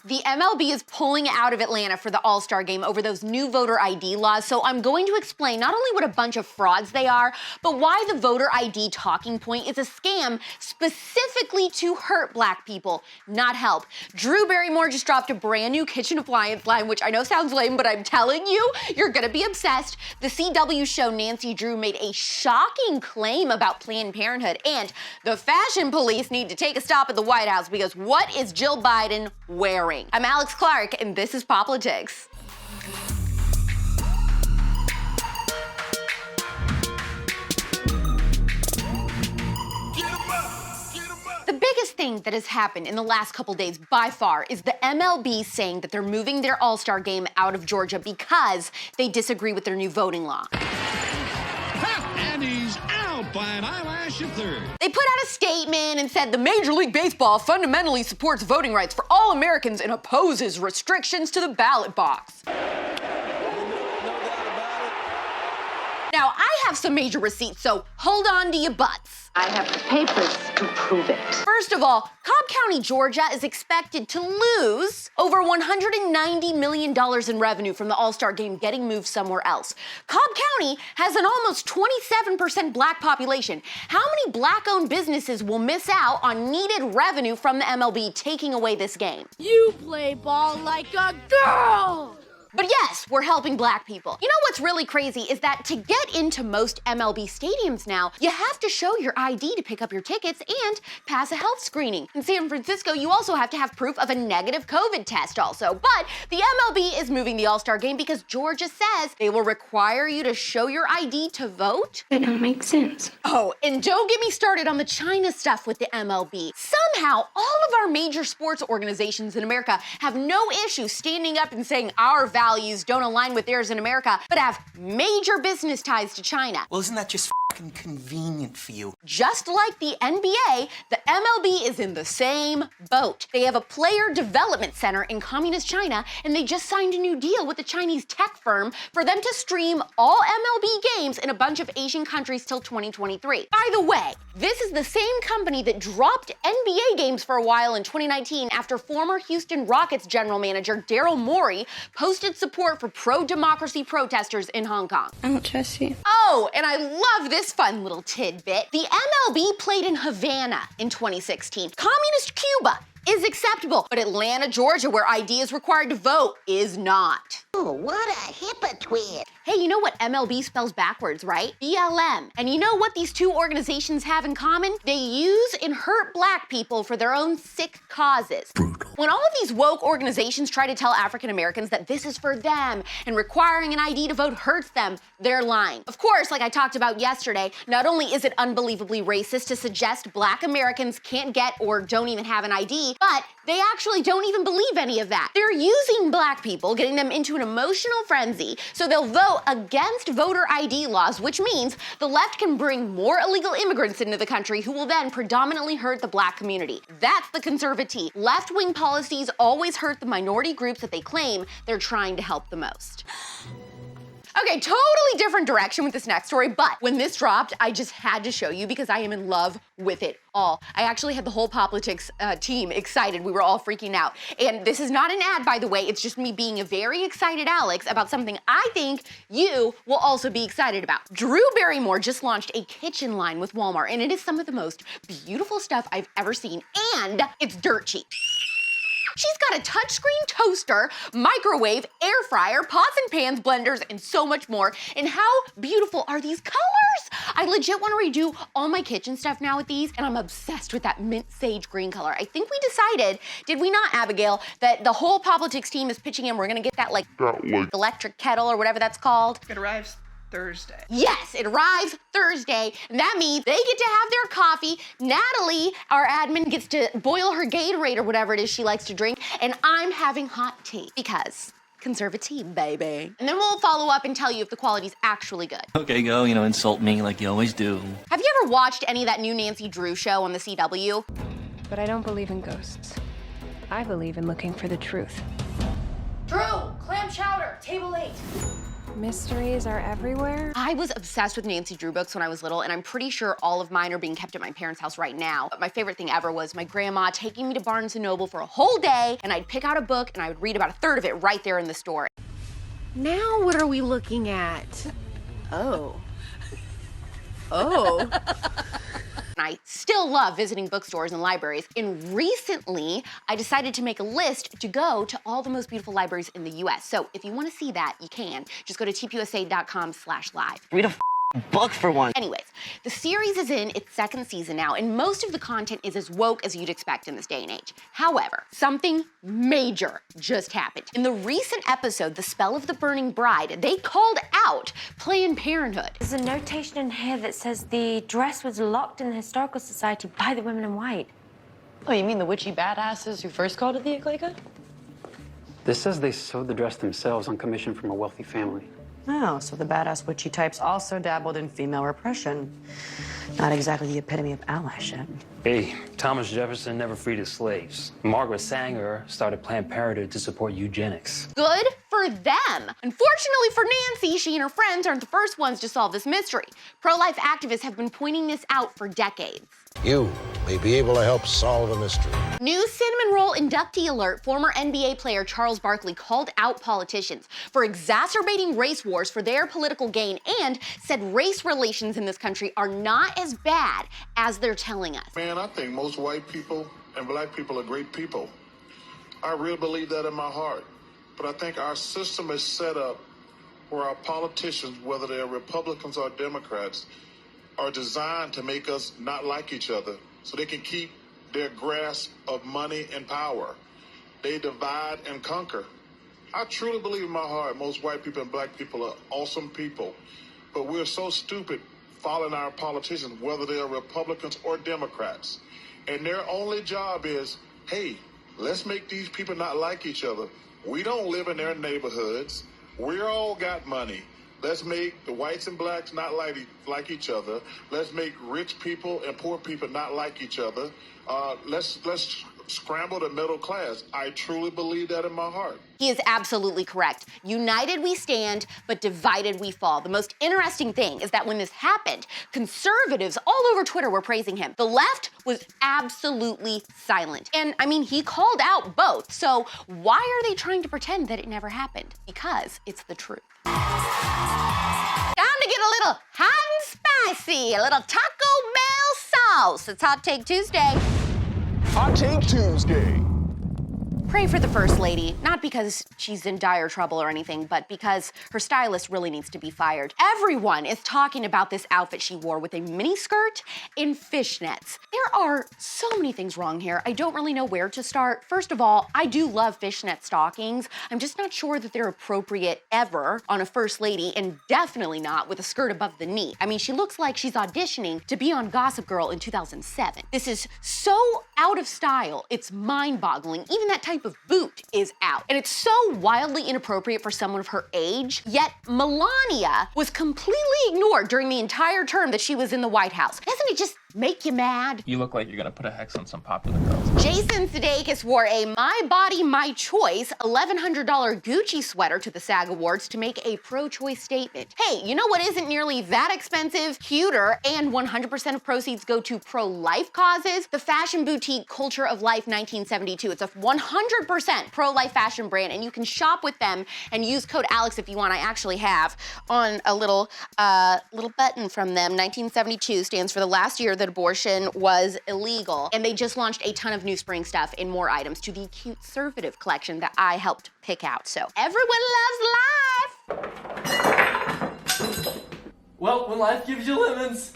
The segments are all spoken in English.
The MLB is pulling out of Atlanta for the All-Star game over those new voter ID laws, so I'm going to explain not only what a bunch of frauds they are, but why the voter ID talking point is a scam specifically to hurt black people, not help. Drew Barrymore just dropped a brand new kitchen appliance line, which I know sounds lame, but I'm telling you, you're gonna be obsessed. The CW show Nancy Drew made a shocking claim about Planned Parenthood, and the fashion police need to take a stop at the White House because what is Jill Biden wearing? I'm Alex Clark, and this is Poplitics. The biggest thing that has happened in the last couple days by far is the MLB saying that they're moving their All-Star game out of Georgia because they disagree with their new voting law. And he's out by an eyelash of third. They put out a statement and said the Major League Baseball fundamentally supports voting rights for all Americans and opposes restrictions to the ballot box. Now, I have some major receipts, so hold on to your butts. I have the papers to prove it. First of all, Cobb County, Georgia is expected to lose over $190 million in revenue from the All-Star game getting moved somewhere else. Cobb County has an almost 27% black population. How many black-owned businesses will miss out on needed revenue from the MLB taking away this game? You play ball like a girl! But yes, we're helping black people. You know what's really crazy is that to get into most MLB stadiums now, you have to show your ID to pick up your tickets and pass a health screening. In San Francisco, you also have to have proof of a negative COVID test also. But the MLB is moving the All-Star game because Georgia says they will require you to show your ID to vote. That don't make sense. Oh, and don't get me started on the China stuff with the MLB. Somehow, all of our major sports organizations in America have no issue standing up and saying our values don't align with theirs in America, but have major business ties to China. Well, isn't that just fucking convenient for you? Just like the NBA, the MLB is in the same boat. They have a player development center in communist China, and they just signed a new deal with a Chinese tech firm for them to stream all MLB games in a bunch of Asian countries till 2023. By the way, this is the same company that dropped NBA games for a while in 2019 after former Houston Rockets general manager Daryl Morey posted support for pro-democracy protesters in Hong Kong. I don't trust you. Oh, and I love this fun little tidbit. The MLB played in Havana in 2016. Communist Cuba is acceptable, but Atlanta, Georgia, where ID is required to vote, is not. Oh, what a hypocrite. Hey, you know what MLB spells backwards, right? BLM. And you know what these two organizations have in common? They use and hurt black people for their own sick causes. Brutal. When all of these woke organizations try to tell African Americans that this is for them and requiring an ID to vote hurts them, they're lying. Of course, like I talked about yesterday, not only is it unbelievably racist to suggest black Americans can't get or don't even have an ID, but they actually don't even believe any of that. They're using black people, getting them into an emotional frenzy, so they'll vote against voter ID laws, which means the left can bring more illegal immigrants into the country who will then predominantly hurt the black community. That's the conservative. Left-wing policies always hurt the minority groups that they claim they're trying to help the most. Okay, totally different direction with this next story, but when this dropped, I just had to show you because I am in love with it all. I actually had the whole Poplitics team excited. We were all freaking out. And this is not an ad, by the way. It's just me being a very excited Alex about something I think you will also be excited about. Drew Barrymore just launched a kitchen line with Walmart, and it is some of the most beautiful stuff I've ever seen, and it's dirt cheap. She's got a touchscreen toaster, microwave, air fryer, pots and pans, blenders, and so much more. And how beautiful are these colors? I legit want to redo all my kitchen stuff now with these, and I'm obsessed with that mint sage green color. I think we decided, did we not, Abigail, that the whole Poplitics team is pitching in, we're gonna get that like electric kettle or whatever that's called. It arrives Thursday. Yes, it arrives Thursday, and that means they get to have their coffee. Natalie, our admin, gets to boil her Gatorade or whatever it is she likes to drink, and I'm having hot tea because conservative, baby. And then we'll follow up and tell you if the quality's actually good. Okay, go, insult me like you always do. Have you ever watched any of that new Nancy Drew show on the CW? But I don't believe in ghosts. I believe in looking for the truth. Drew, clam chowder, table 8. Mysteries are everywhere. I was obsessed with Nancy Drew books when I was little, and I'm pretty sure all of mine are being kept at my parents' house right now. But my favorite thing ever was my grandma taking me to Barnes & Noble for a whole day, and I'd pick out a book, and I would read about a third of it right there in the store. Now what are we looking at? Oh. Oh. I still love visiting bookstores and libraries, and recently I decided to make a list to go to all the most beautiful libraries in the US. So if you want to see that, you can. Just go to tpusa.com/live. Read a book for once. Anyways, the series is in its second season now, and most of the content is as woke as you'd expect in this day and age. However, something major just happened. In the recent episode, The Spell of the Burning Bride, they called out Planned Parenthood. There's a notation in here that says the dress was locked in the Historical Society by the women in white. Oh, you mean the witchy badasses who first called it the Ekleka? This says they sewed the dress themselves on commission from a wealthy family. Oh, so the badass witchy types also dabbled in female repression. Not exactly the epitome of allyship. Hey, Thomas Jefferson never freed his slaves. Margaret Sanger started Planned Parenthood to support eugenics. Good for them. Unfortunately for Nancy, she and her friends aren't the first ones to solve this mystery. Pro-life activists have been pointing this out for decades. You may be able to help solve a mystery. New Cinnamon Roll inductee alert. Former NBA player Charles Barkley called out politicians for exacerbating race wars for their political gain and said race relations in this country are not as bad as they're telling us. Man, I think most white people and black people are great people. I really believe that in my heart. But I think our system is set up where our politicians, whether they're Republicans or Democrats, are designed to make us not like each other so they can keep their grasp of money and power. They divide and conquer. I truly believe in my heart most white people and black people are awesome people, but we're so stupid following our politicians, whether they are Republicans or Democrats. And their only job is, hey, let's make these people not like each other. We don't live in their neighborhoods. We're all got money. Let's make the whites and blacks not like each other. Let's make rich people and poor people not like each other. Let's scramble the middle class. I truly believe that in my heart. He is absolutely correct. United we stand, but divided we fall. The most interesting thing is that when this happened, conservatives all over Twitter were praising him. The left was absolutely silent. And I mean, he called out both. So why are they trying to pretend that it never happened? Because it's the truth. Time to get a little hot and spicy, a little Taco Bell sauce. It's Hot Take Tuesday. Hot Take Tuesday. Pray for the First Lady, not because she's in dire trouble or anything, but because her stylist really needs to be fired. Everyone is talking about this outfit she wore with a miniskirt and fishnets. There are so many things wrong here. I don't really know where to start. First of all, I do love fishnet stockings. I'm just not sure that they're appropriate ever on a First Lady, and definitely not with a skirt above the knee. I mean, she looks like she's auditioning to be on Gossip Girl in 2007. This is so out of style, it's mind-boggling. Even that type of boot is out. And it's so wildly inappropriate for someone of her age, yet Melania was completely ignored during the entire term that she was in the White House. Doesn't it just make you mad? You look like you're gonna put a hex on some popular girls. Jason Sudeikis wore a My Body, My Choice $1,100 Gucci sweater to the SAG Awards to make a pro-choice statement. Hey, you know what isn't nearly that expensive, cuter, and 100% of proceeds go to pro-life causes? The fashion boutique Culture of Life 1972. It's a 100% pro-life fashion brand, and you can shop with them and use code Alex if you want. I actually have on a little button from them. 1972 stands for the last year that abortion was illegal. And they just launched a ton of new spring stuff and more items to the Cute-servative collection that I helped pick out. So everyone loves life. Well, when life gives you lemons.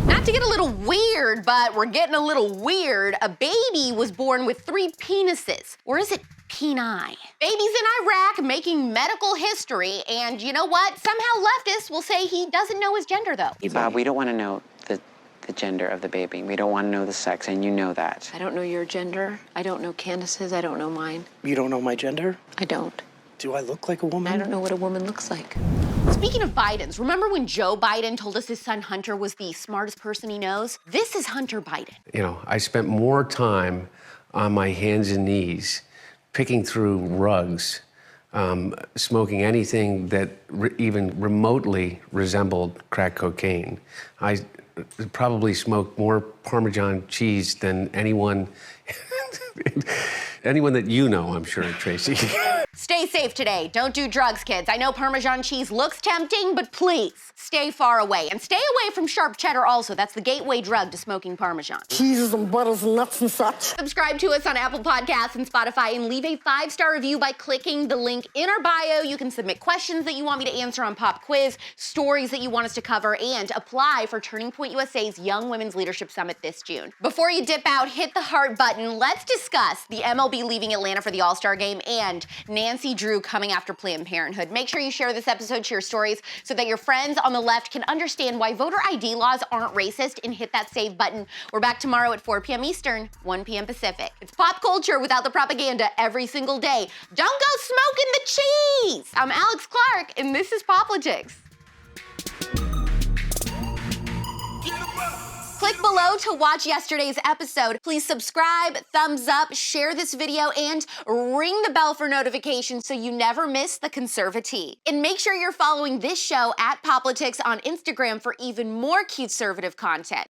Not to get a little weird, but we're getting a little weird. A baby was born with 3 penises. Or is it peni? Baby's in Iraq making medical history, and you know what? Somehow leftists will say he doesn't know his gender, though. Bob, we don't want to know the gender of the baby. We don't want to know the sex, and you know that. I don't know your gender. I don't know Candace's. I don't know mine. You don't know my gender? I don't. Do I look like a woman? I don't know what a woman looks like. Speaking of Bidens, remember when Joe Biden told us his son Hunter was the smartest person he knows? This is Hunter Biden. You know, I spent more time on my hands and knees picking through rugs smoking anything that even remotely resembled crack cocaine. I probably smoked more Parmesan cheese than anyone that you know, I'm sure, Tracy. Stay safe today. Don't do drugs, kids. I know Parmesan cheese looks tempting, but please stay far away. And stay away from sharp cheddar also. That's the gateway drug to smoking Parmesan. Cheeses and butters and nuts and such. Subscribe to us on Apple Podcasts and Spotify and leave a 5-star review by clicking the link in our bio. You can submit questions that you want me to answer on Pop Quiz, stories that you want us to cover, and apply for Turning Point USA's Young Women's Leadership Summit this June. Before you dip out, hit the heart button. Let's discuss the MLB leaving Atlanta for the All-Star Game and Nancy Drew coming after Planned Parenthood. Make sure you share this episode, share stories, so that your friends on the left can understand why voter ID laws aren't racist, and hit that save button. We're back tomorrow at 4 p.m. Eastern, 1 p.m. Pacific. It's pop culture without the propaganda every single day. Don't go smoking the cheese! I'm Alex Clark, and this is Poplitics. Click below to watch yesterday's episode. Please subscribe, thumbs up, share this video, and ring the bell for notifications so you never miss the Conservative. And make sure you're following this show at Poplitics on Instagram for even more conservative content.